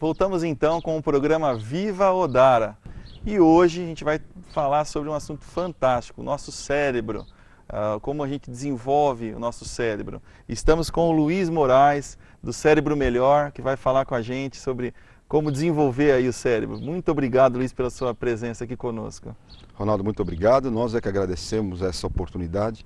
Voltamos então com o programa Viva Odara. E hoje a gente vai falar sobre um assunto fantástico, o nosso cérebro, como a gente desenvolve o nosso cérebro. Estamos com o Luiz Moraes, do Cérebro Melhor, que vai falar com a gente sobre como desenvolver aí o cérebro. Muito obrigado, Luiz, pela sua presença aqui conosco. Ronaldo, muito obrigado. Nós é que agradecemos essa oportunidade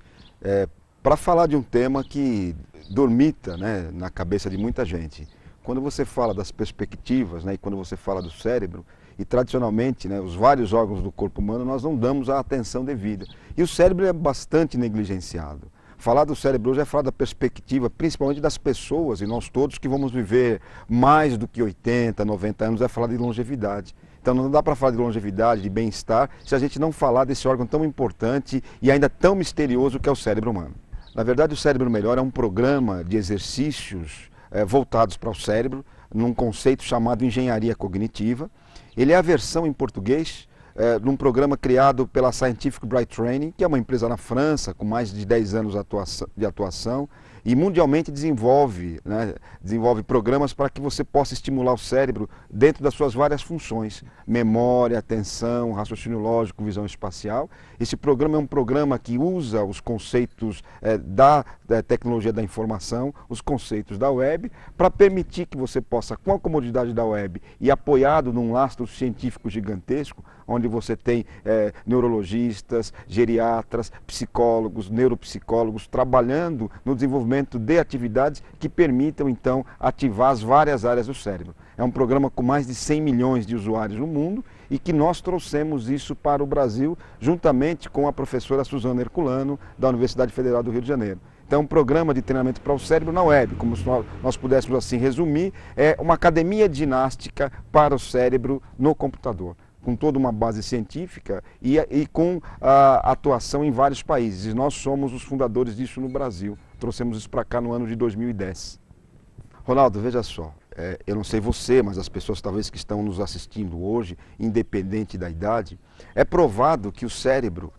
para falar de um tema que dormita, né, na cabeça de muita gente. Quando você fala das perspectivas, né, e quando você fala do cérebro, e tradicionalmente, né, os vários órgãos do corpo humano, nós não damos a atenção devida. E o cérebro é bastante negligenciado. Falar do cérebro hoje é falar da perspectiva, principalmente das pessoas, e nós todos que vamos viver mais do que 80, 90 anos, é falar de longevidade. Então não dá para falar de longevidade, de bem-estar, se a gente não falar desse órgão tão importante e ainda tão misterioso que é o cérebro humano. Na verdade, o Cérebro Melhor é um programa de exercícios voltados para o cérebro, num conceito chamado engenharia cognitiva. Ele é a versão em português de um programa criado pela Scientific Bright Training, que é uma empresa na França com mais de 10 anos de atuação e mundialmente desenvolve programas para que você possa estimular o cérebro dentro das suas várias funções, memória, atenção, raciocínio lógico, visão espacial. Esse programa é um programa que usa os conceitos da tecnologia da informação, os conceitos da web, para permitir que você possa, com a comodidade da web e apoiado num lastro científico gigantesco, onde você tem neurologistas, geriatras, psicólogos, neuropsicólogos trabalhando no desenvolvimento de atividades que permitam então ativar as várias áreas do cérebro. É um programa com mais de 100 milhões de usuários no mundo e que nós trouxemos isso para o Brasil juntamente com a professora Suzana Herculano da Universidade Federal do Rio de Janeiro. Então, um programa de treinamento para o cérebro na web, como se nós pudéssemos assim resumir, é uma academia de ginástica para o cérebro no computador, com toda uma base científica e com a atuação em vários países. E nós somos os fundadores disso no Brasil. Trouxemos isso para cá no ano de 2010. Ronaldo, veja só, eu não sei você, mas as pessoas talvez que estão nos assistindo hoje, independente da idade, é provado que o cérebro,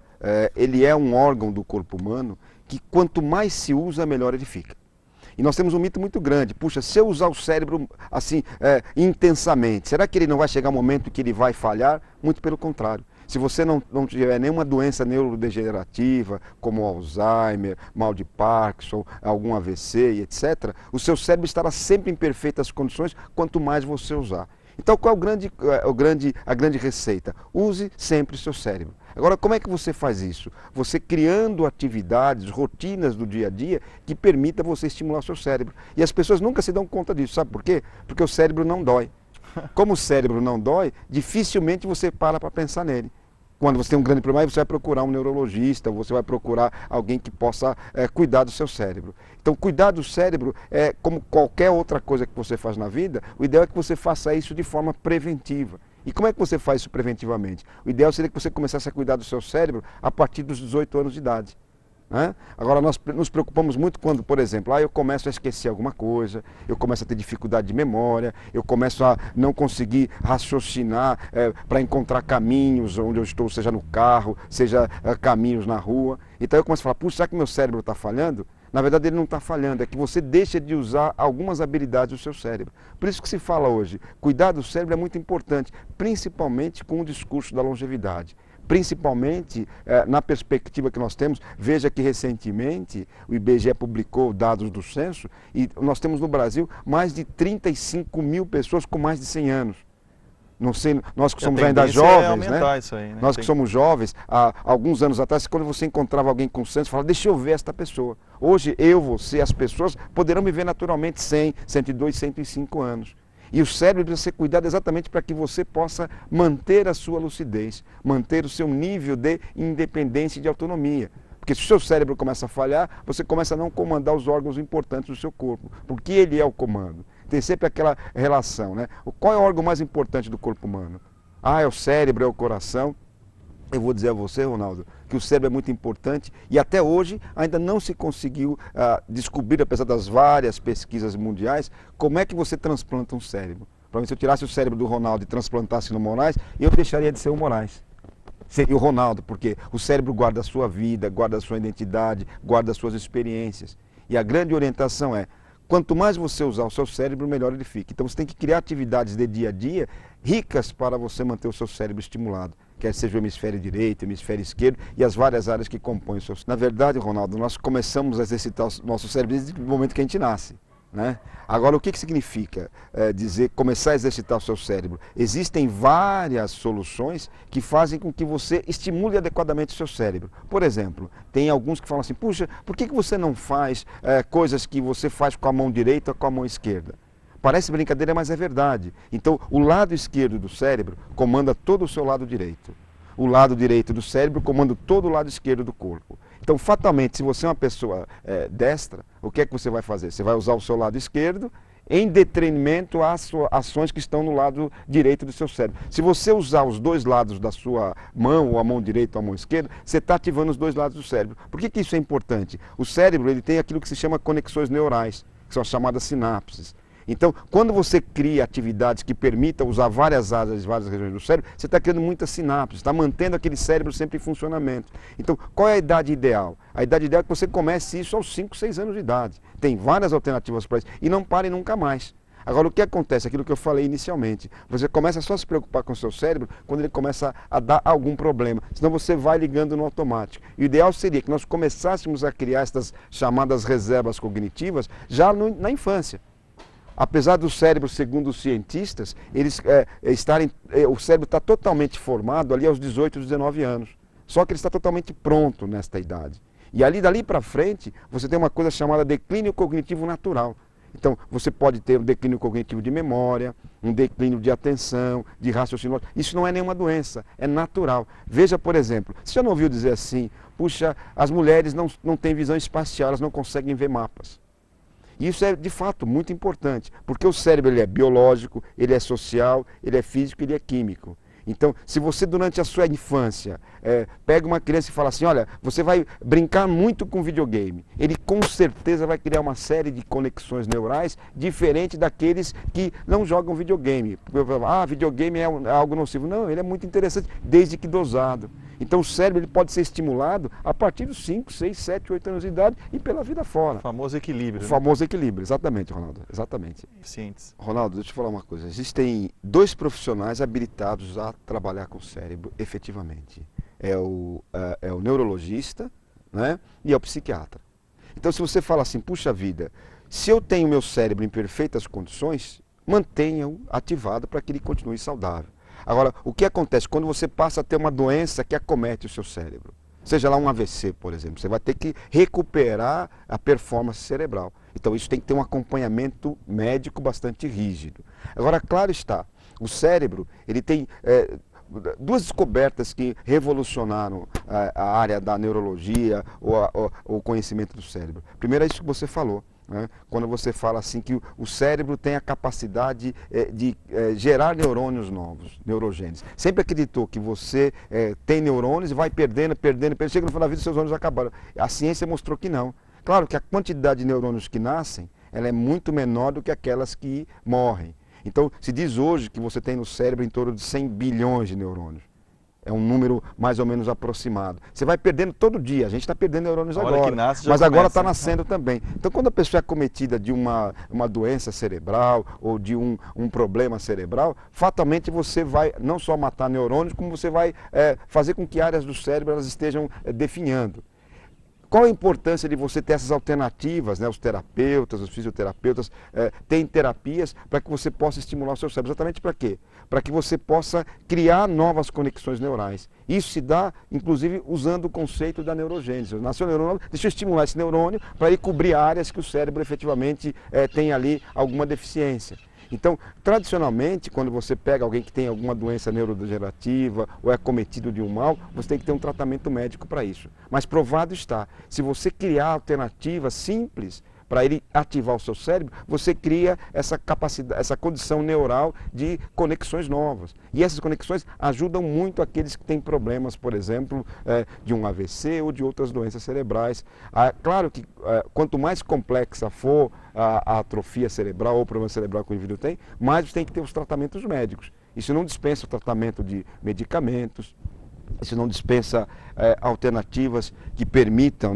ele é um órgão do corpo humano que quanto mais se usa, melhor ele fica. E nós temos um mito muito grande. Puxa, se eu usar o cérebro assim intensamente, será que ele não vai chegar um momento que ele vai falhar? Muito pelo contrário. Se você não tiver nenhuma doença neurodegenerativa, como Alzheimer, mal de Parkinson, algum AVC e etc., o seu cérebro estará sempre em perfeitas condições quanto mais você usar. Então, qual é a grande receita? Use sempre o seu cérebro. Agora, como é que você faz isso? Você criando atividades, rotinas do dia a dia que permita você estimular o seu cérebro. E as pessoas nunca se dão conta disso. Sabe por quê? Porque o cérebro não dói. Como o cérebro não dói, dificilmente você para pensar nele. Quando você tem um grande problema, você vai procurar um neurologista, você vai procurar alguém que possa cuidar do seu cérebro. Então, cuidar do cérebro é como qualquer outra coisa que você faz na vida, o ideal é que você faça isso de forma preventiva. E como é que você faz isso preventivamente? O ideal seria que você começasse a cuidar do seu cérebro a partir dos 18 anos de idade. Agora, nós nos preocupamos muito quando, por exemplo, eu começo a esquecer alguma coisa, eu começo a ter dificuldade de memória, eu começo a não conseguir raciocinar para encontrar caminhos onde eu estou, seja no carro, seja caminhos na rua. Então eu começo a falar, puxa, será que meu cérebro está falhando? Na verdade, ele não está falhando, é que você deixa de usar algumas habilidades do seu cérebro. Por isso que se fala hoje, cuidar do cérebro é muito importante, principalmente com o discurso da longevidade. Principalmente na perspectiva que nós temos, veja que recentemente o IBGE publicou dados do censo e nós temos no Brasil mais de 35 mil pessoas com mais de 100 anos. Não sei, nós que somos ainda jovens, né? Isso aí, né? Nós que somos jovens, há alguns anos atrás, quando você encontrava alguém com censo, você falava, deixa eu ver esta pessoa. Hoje, eu, você, as pessoas poderão viver naturalmente 100, 102, 105 anos. E o cérebro precisa ser cuidado exatamente para que você possa manter a sua lucidez, manter o seu nível de independência e de autonomia. Porque se o seu cérebro começa a falhar, você começa a não comandar os órgãos importantes do seu corpo, porque ele é o comando. Tem sempre aquela relação, né? Qual é o órgão mais importante do corpo humano? É o cérebro, é o coração. Eu vou dizer a você, Ronaldo, que o cérebro é muito importante e até hoje ainda não se conseguiu descobrir, apesar das várias pesquisas mundiais, como é que você transplanta um cérebro. Para mim, se eu tirasse o cérebro do Ronaldo e transplantasse no Moraes, eu deixaria de ser o Moraes. Seria o Ronaldo, porque o cérebro guarda a sua vida, guarda a sua identidade, guarda as suas experiências. E a grande orientação é, quanto mais você usar o seu cérebro, melhor ele fica. Então você tem que criar atividades de dia a dia ricas para você manter o seu cérebro estimulado, quer seja o hemisfério direito, o hemisfério esquerdo e as várias áreas que compõem o seu cérebro. Na verdade, Ronaldo, nós começamos a exercitar o nosso cérebro desde o momento que a gente nasce, né? Agora, o que significa dizer começar a exercitar o seu cérebro? Existem várias soluções que fazem com que você estimule adequadamente o seu cérebro. Por exemplo, tem alguns que falam assim, puxa, por que você não faz coisas que você faz com a mão direita ou com a mão esquerda? Parece brincadeira, mas é verdade. Então, o lado esquerdo do cérebro comanda todo o seu lado direito. O lado direito do cérebro comanda todo o lado esquerdo do corpo. Então, fatalmente, se você é uma pessoa destra, o que é que você vai fazer? Você vai usar o seu lado esquerdo em detrimento às ações que estão no lado direito do seu cérebro. Se você usar os dois lados da sua mão, ou a mão direita ou a mão esquerda, você está ativando os dois lados do cérebro. Por que isso é importante? O cérebro ele tem aquilo que se chama conexões neurais, que são as chamadas sinapses. Então, quando você cria atividades que permitam usar várias áreas, várias regiões do cérebro, você está criando muitas sinapses, está mantendo aquele cérebro sempre em funcionamento. Então, qual é a idade ideal? A idade ideal é que você comece isso aos 5, 6 anos de idade. Tem várias alternativas para isso e não pare nunca mais. Agora, o que acontece? Aquilo que eu falei inicialmente, você começa só a se preocupar com o seu cérebro quando ele começa a dar algum problema, senão você vai ligando no automático. E o ideal seria que nós começássemos a criar essas chamadas reservas cognitivas já na infância. Apesar do cérebro, segundo os cientistas, o cérebro está totalmente formado ali aos 18, 19 anos. Só que ele está totalmente pronto nesta idade. E dali para frente, você tem uma coisa chamada declínio cognitivo natural. Então, você pode ter um declínio cognitivo de memória, um declínio de atenção, de raciocínio. Isso não é nenhuma doença, é natural. Veja, por exemplo, você já não ouviu dizer assim, puxa, as mulheres não têm visão espacial, elas não conseguem ver mapas. Isso é, de fato, muito importante, porque o cérebro ele é biológico, ele é social, ele é físico, ele é químico. Então, se você durante a sua infância pega uma criança e fala assim, olha, você vai brincar muito com videogame, ele com certeza vai criar uma série de conexões neurais diferente daqueles que não jogam videogame. Videogame é algo nocivo. Não, ele é muito interessante, desde que dosado. Então o cérebro ele pode ser estimulado a partir dos 5, 6, 7, 8 anos de idade e pela vida fora. O famoso equilíbrio. O famoso equilíbrio, exatamente, Ronaldo. Exatamente. Eficientes. Ronaldo, deixa eu falar uma coisa. Existem 2 profissionais habilitados a trabalhar com o cérebro efetivamente. É o neurologista, né, e é o psiquiatra. Então se você fala assim, puxa vida, se eu tenho meu cérebro em perfeitas condições, mantenha-o ativado para que ele continue saudável. Agora, o que acontece quando você passa a ter uma doença que acomete o seu cérebro? Seja lá um AVC, por exemplo, você vai ter que recuperar a performance cerebral. Então isso tem que ter um acompanhamento médico bastante rígido. Agora, claro está, o cérebro ele tem 2 descobertas que revolucionaram a área da neurologia ou o conhecimento do cérebro. Primeiro é isso que você falou. Quando você fala assim que o cérebro tem a capacidade de gerar neurônios novos, neurogênios. Sempre acreditou que você tem neurônios e vai perdendo, chega no final da vida e seus neurônios acabaram. A ciência mostrou que não. Claro que a quantidade de neurônios que nascem, ela é muito menor do que aquelas que morrem. Então, se diz hoje que você tem no cérebro em torno de 100 bilhões de neurônios. É um número mais ou menos aproximado. Você vai perdendo todo dia, a gente está perdendo neurônios agora, mas agora está nascendo também. Então quando a pessoa é acometida de uma doença cerebral ou de um problema cerebral, fatalmente você vai não só matar neurônios, como você vai fazer com que áreas do cérebro elas estejam definhando. Qual a importância de você ter essas alternativas, né? Os terapeutas, os fisioterapeutas, têm terapias para que você possa estimular o seu cérebro. Exatamente para quê? Para que você possa criar novas conexões neurais. Isso se dá, inclusive, usando o conceito da neurogênese. Nasceu o neurônio, deixa eu estimular esse neurônio para ir cobrir áreas que o cérebro efetivamente tem ali alguma deficiência. Então, tradicionalmente, quando você pega alguém que tem alguma doença neurodegenerativa ou é acometido de um mal, você tem que ter um tratamento médico para isso. Mas provado está, se você criar alternativas simples para ele ativar o seu cérebro, você cria essa capacidade, essa condição neural de conexões novas. E essas conexões ajudam muito aqueles que têm problemas, por exemplo, de um AVC ou de outras doenças cerebrais. Claro que quanto mais complexa for a atrofia cerebral ou o problema cerebral que o indivíduo tem, mais você tem que ter os tratamentos médicos. Isso não dispensa o tratamento de medicamentos, isso não dispensa alternativas que permitam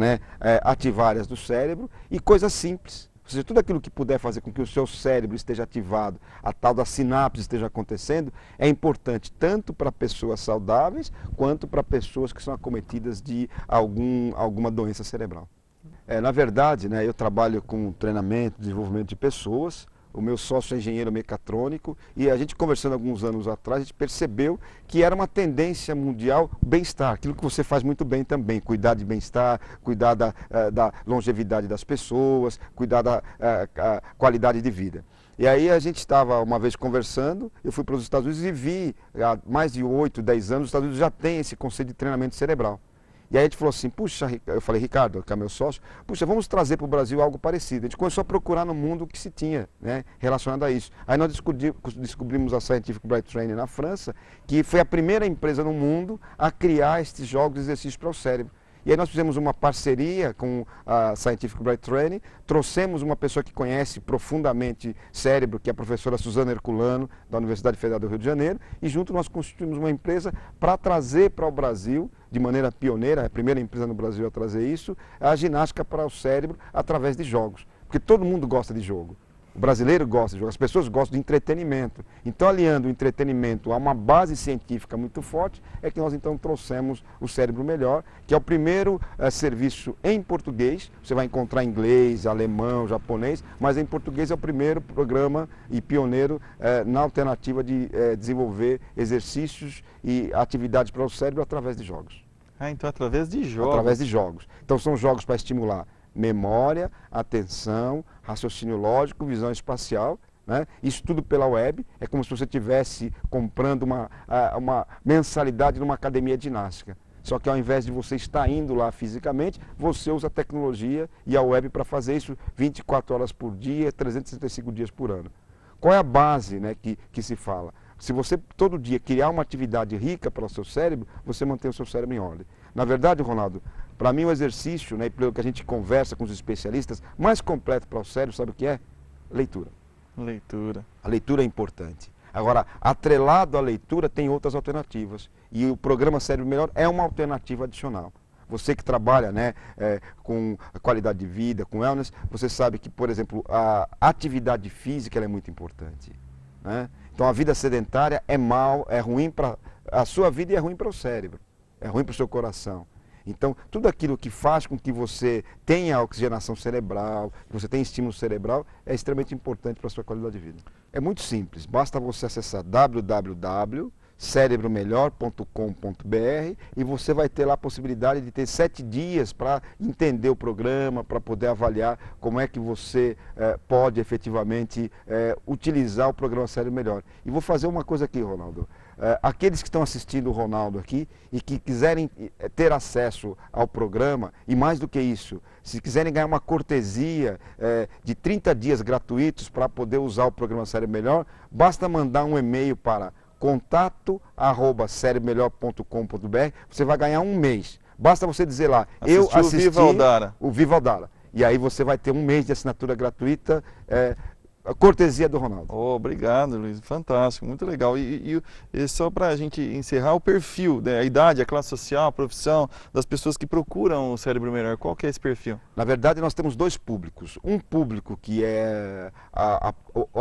ativar áreas do cérebro e coisas simples. Ou seja, tudo aquilo que puder fazer com que o seu cérebro esteja ativado, a tal da sinapse esteja acontecendo, é importante tanto para pessoas saudáveis quanto para pessoas que são acometidas de alguma doença cerebral. Na verdade, né, eu trabalho com treinamento, desenvolvimento de pessoas. O meu sócio é engenheiro mecatrônico e a gente conversando alguns anos atrás, a gente percebeu que era uma tendência mundial bem-estar, aquilo que você faz muito bem também, cuidar de bem-estar, cuidar da longevidade das pessoas, cuidar da qualidade de vida. E aí a gente estava uma vez conversando, eu fui para os Estados Unidos e vi, há mais de 8, 10 anos, os Estados Unidos já tem esse conceito de treinamento cerebral. E aí a gente falou assim, puxa, eu falei, Ricardo, que é meu sócio, puxa, vamos trazer para o Brasil algo parecido. A gente começou a procurar no mundo o que se tinha, né, relacionado a isso. Aí nós descobrimos a Scientific Brain Training na França, que foi a primeira empresa no mundo a criar estes jogos de exercícios para o cérebro. E aí nós fizemos uma parceria com a Scientific Brain Training, trouxemos uma pessoa que conhece profundamente cérebro, que é a professora Suzana Herculano, da Universidade Federal do Rio de Janeiro, e junto nós constituímos uma empresa para trazer para o Brasil, de maneira pioneira, a primeira empresa no Brasil a trazer isso, a ginástica para o cérebro através de jogos. Porque todo mundo gosta de jogo. O brasileiro gosta de jogo, as pessoas gostam de entretenimento. Então, aliando o entretenimento a uma base científica muito forte, é que nós então trouxemos o Cérebro Melhor, que é o primeiro serviço em português. Você vai encontrar em inglês, alemão, japonês, mas em português é o primeiro programa e pioneiro na alternativa de desenvolver exercícios e atividades para o cérebro através de jogos. Então através de jogos. Através de jogos. Então são jogos para estimular memória, atenção, raciocínio lógico, visão espacial, né? Isso tudo pela web. É como se você estivesse comprando uma mensalidade numa academia de ginástica. Só que ao invés de você estar indo lá fisicamente, você usa a tecnologia e a web para fazer isso 24 horas por dia, 365 dias por ano. Qual é a base, né, que se fala? Se você todo dia criar uma atividade rica para o seu cérebro, você mantém o seu cérebro em ordem. Na verdade, Ronaldo, para mim o exercício, né, pelo que a gente conversa com os especialistas, mais completo para o cérebro, sabe o que é? Leitura. Leitura. A leitura é importante. Agora, atrelado à leitura tem outras alternativas. E o programa Cérebro Melhor é uma alternativa adicional. Você que trabalha, né, com qualidade de vida, com wellness, você sabe que, por exemplo, a atividade física ela é muito importante, né? Então a vida sedentária é mal, é ruim para a sua vida e é ruim para o cérebro, é ruim para o seu coração. Então tudo aquilo que faz com que você tenha oxigenação cerebral, que você tenha estímulo cerebral, é extremamente importante para a sua qualidade de vida. É muito simples, basta você acessar www.cerebromelhor.com.br e você vai ter lá a possibilidade de ter 7 dias para entender o programa, para poder avaliar como é que você pode efetivamente utilizar o programa Cérebro Melhor. E vou fazer uma coisa aqui, Ronaldo. Aqueles que estão assistindo o Ronaldo aqui e que quiserem ter acesso ao programa, e mais do que isso, se quiserem ganhar uma cortesia de 30 dias gratuitos para poder usar o programa Cérebro Melhor, basta mandar um e-mail para contato@cerebromelhor.com.br, você vai ganhar um mês. Basta você dizer lá, eu assisti o Viva Odara. E aí você vai ter um mês de assinatura gratuita, a cortesia do Ronaldo. Obrigado, Luiz. Fantástico, muito legal. E só para a gente encerrar, o perfil, né, a idade, a classe social, a profissão das pessoas que procuram o Cérebro Melhor, qual que é esse perfil? Na verdade, nós temos dois públicos. Um público que é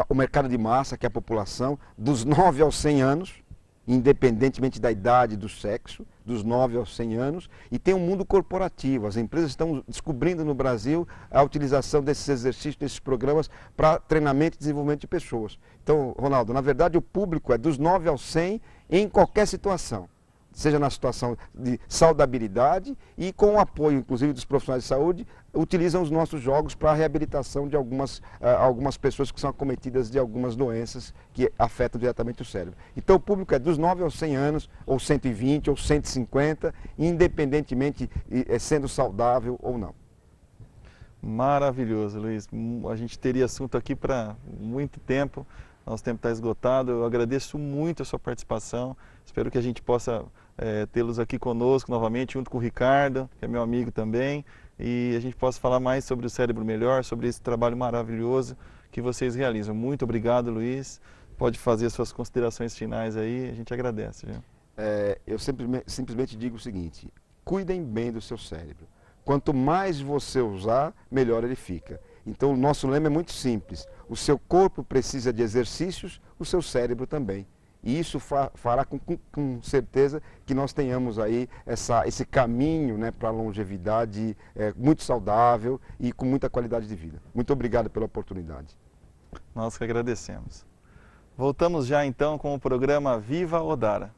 o mercado de massa, que é a população, dos 9 aos 100 anos, independentemente da idade e do sexo, dos 9 aos 100 anos, e tem um mundo corporativo. As empresas estão descobrindo no Brasil a utilização desses exercícios, desses programas para treinamento e desenvolvimento de pessoas. Então, Ronaldo, na verdade o público é dos 9 aos 100 em qualquer situação, seja na situação de saudabilidade e com o apoio, inclusive, dos profissionais de saúde, utilizam os nossos jogos para a reabilitação de algumas pessoas que são acometidas de algumas doenças que afetam diretamente o cérebro. Então o público é dos 9 aos 100 anos, ou 120, ou 150, independentemente sendo saudável ou não. Maravilhoso, Luiz. A gente teria assunto aqui para muito tempo. Nosso tempo está esgotado. Eu agradeço muito a sua participação. Espero que a gente possa tê-los aqui conosco novamente, junto com o Ricardo, que é meu amigo também, e a gente possa falar mais sobre o Cérebro Melhor, sobre esse trabalho maravilhoso que vocês realizam. Muito obrigado, Luiz. Pode fazer as suas considerações finais aí, a gente agradece. Viu? Eu simplesmente digo o seguinte: cuidem bem do seu cérebro. Quanto mais você usar, melhor ele fica. Então o nosso lema é muito simples, o seu corpo precisa de exercícios, o seu cérebro também. E isso fará com certeza que nós tenhamos aí esse caminho, né, para a longevidade muito saudável e com muita qualidade de vida. Muito obrigado pela oportunidade. Nós que agradecemos. Voltamos já então com o programa Viva Odara.